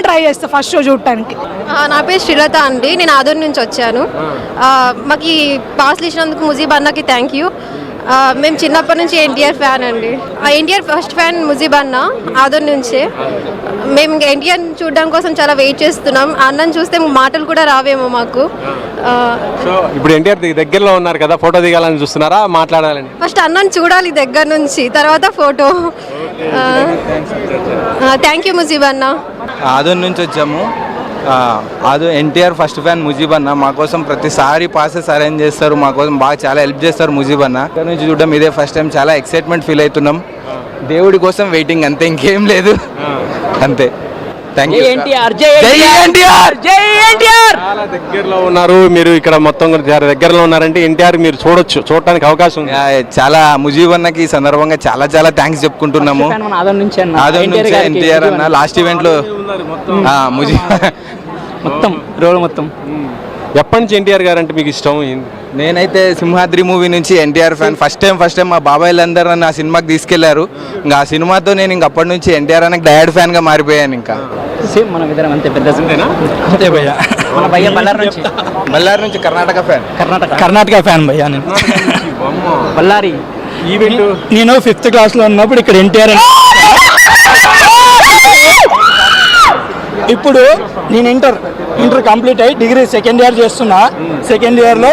Try చేస్తా first show చూడటానికి. నా పేరు శ్రీలత అండి, నేను ఆదూరు నుంచి వచ్చాను. మాకు ఈ పాస్లు ఇచ్చినందుకు ముజీబ్ అన్నకి థ్యాంక్ యూ. మేము చిన్నప్పటి నుంచి ఎన్టీఆర్ ఫ్యాన్ అండి. ఎన్టీఆర్ ఫస్ట్ ఫ్యాన్ ముజీబ్ అన్న, ఆదూరు నుంచే. మేము ఇంకా ఎన్టీఆర్ చూడడం కోసం చాలా వెయిట్ చేస్తున్నాం. అన్నని చూస్తే మాటలు కూడా రావేమో మాకు. సో ఇప్పుడు ఎన్టీఆర్ దగ్గరలో ఉన్నారు కదా, ఫోటో దిగాలని చూస్తున్నారా, మాట్లాడాలని? ఫస్ట్ అన్నని చూడాలి దగ్గర నుంచి, తర్వాత ఫోటో. థ్యాంక్ యూ ముజీబ్ అన్న. ఆదూరు నుంచి వచ్చాము. ఎన్టీఆర్ ఫస్ట్ ఫ్యాన్ ముజీబ్ అన్న. మా కోసం ప్రతిసారి పాసెస్ అరేంజ్ చేస్తారు, మా కోసం బాగా చాలా హెల్ప్ చేస్తారు ముజీబ్ అన్న. ఇక్కడ నుంచి చూడడం ఇదే ఫస్ట్ టైం, చాలా ఎక్సైట్మెంట్ ఫీల్ అవుతున్నాం. దేవుడి కోసం వెయిటింగ్, అంతే, ఇంకేం లేదు, అంతే. Thank you. చాలా దగ్గరలో ఉన్నారు మీరు, ఇక్కడ మొత్తం చాలా దగ్గరలో ఉన్నారంటే ఎన్టీఆర్ మీరు చూడటానికి అవకాశం ఉంది. చాలా ముజీబ్ అన్నకి ఈ సందర్భంగా చాలా చాలా థ్యాంక్స్ చెప్పుకుంటున్నాము. ఆదూరు నుంచి ఎన్టీఆర్ అన్న లాస్ట్ ఈవెంట్ లో ముజీబ్ మొత్తం రోడ్ మొత్తం. ఎప్పటి నుంచి ఎన్టీఆర్ గారు అంటే మీకు ఇష్టం? నేనైతే సింహాద్రి మూవీ నుంచి ఎన్టీఆర్ ఫ్యాన్. ఫస్ట్ టైం మా బాబాయ్లందరూ నన్ను ఆ సినిమాకి తీసుకెళ్లారు. ఇంకా ఆ సినిమాతో నేను ఇంక అప్పటి నుంచి ఎన్టీఆర్ అన్నకి డయాడ్ ఫ్యాన్ గా మారిపోయాను. ఇంకా సేమ్ మన ఇద్దరం అంతే, పెద్ద అంతే భయ్యా. మన భయ్య బళ్ళారి నుంచి కర్ణాటక ఫ్యాన్. కర్ణాటక ఫ్యాన్ భయ్యా నేను. బళ్ళారి ఈవెంట్ నేను 5th క్లాస్లో ఉన్నప్పుడు ఇక్కడ ఎన్టీఆర్. ఇప్పుడు నేను ఇంటర్ కంప్లీట్ అయ్యి డిగ్రీ సెకండ్ ఇయర్ చేస్తున్నా. సెకండ్ ఇయర్లో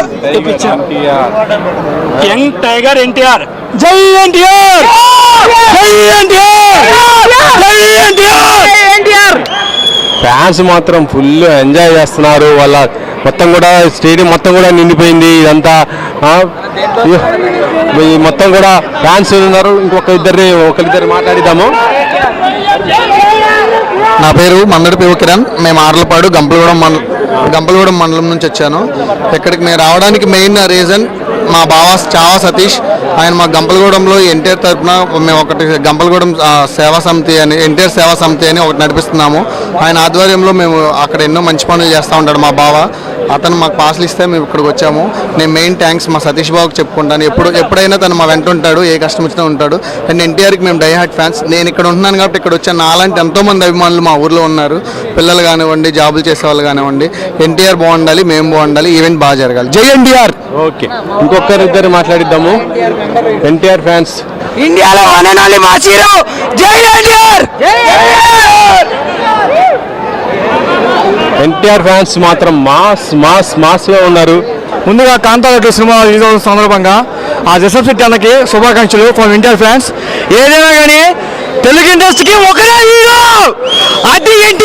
యంగ్ టైగర్ ఎన్టీఆర్. జై ఎన్టీఆర్, జై ఎన్టీఆర్, జై ఎన్టీఆర్. ఫ్యాన్స్ మాత్రం ఫుల్ ఎంజాయ్ చేస్తున్నారు. వాళ్ళ మొత్తం కూడా స్టేడియం మొత్తం కూడా నిండిపోయింది. ఇదంతా మొత్తం కూడా ఫ్యాన్స్ ఉన్నారు. ఒకరిద్దరు మాట్లాడిద్దాము. నా పేరు మందడి కిరణ్. మేము ఆర్లపాడు గంపలగూడెం మండలం నుంచి వచ్చాను. ఇక్కడికి మేము రావడానికి మెయిన్ రీజన్ మా బావ చావా సతీష్. ఆయన మా గంపలగూడెంలో ఎన్టీఆర్ తరఫున మేము ఒకటి గంపలగూడెం సేవా సమితి అని, ఎన్టీఆర్ సేవా సమితి అని ఒకటి నడిపిస్తున్నాము. ఆయన ఆధ్వర్యంలో మేము అక్కడ ఎన్నో మంచి పనులు చేస్తూ ఉంటాడు మా బావ. అతను మాకు పాస్లు ఇస్తే మేము ఇక్కడికి వచ్చాము. నేను మెయిన్ థ్యాంక్స్ మా సతీష్ బాబుకి చెప్పుకుంటాను. ఎప్పుడైనా తను మా వెంట ఉంటాడు, ఏ కష్టం వచ్చినా ఉంటాడు. అండ్ ఎన్టీఆర్కి మేము డై హార్ట్ ఫ్యాన్స్. నేను ఇక్కడ ఉంటున్నాను కాబట్టి ఇక్కడ వచ్చాను. నాలాంటి ఎంతోమంది అభిమానులు మా ఊర్లో ఉన్నారు. పిల్లలు కానివ్వండి, జాబులు చేసే వాళ్ళు కానివ్వండి. ఎన్టీఆర్ బాగుండాలి, మేము బాగుండాలి, ఈవెంట్ బాగా జరగాలి. జై ఎన్టీఆర్. ఓకే, ఇంకొకరిద్దరు మాట్లాడిద్దాము. ఎన్టీఆర్ ఫ్యాన్స్ ఇండియాలో మా హీరో. జై ఎన్టీఆర్. ఎన్టీఆర్ ఫ్యాన్స్ మాత్రం మాస్ లో ఉన్నారు. ముందుగా కాంతారెడ్డి సినిమా రిలీజ్ సందర్భంగా ఆ జసఫ్ శెట్టి అన్నకి శుభాకాంక్షలు ఫ్రమ్ ఎన్టీఆర్ ఫ్యాన్స్. ఏదైనా కానీ తెలుగు ఇండస్ట్రీకి ఒకరే హీరో, అది ఎన్టీఆర్.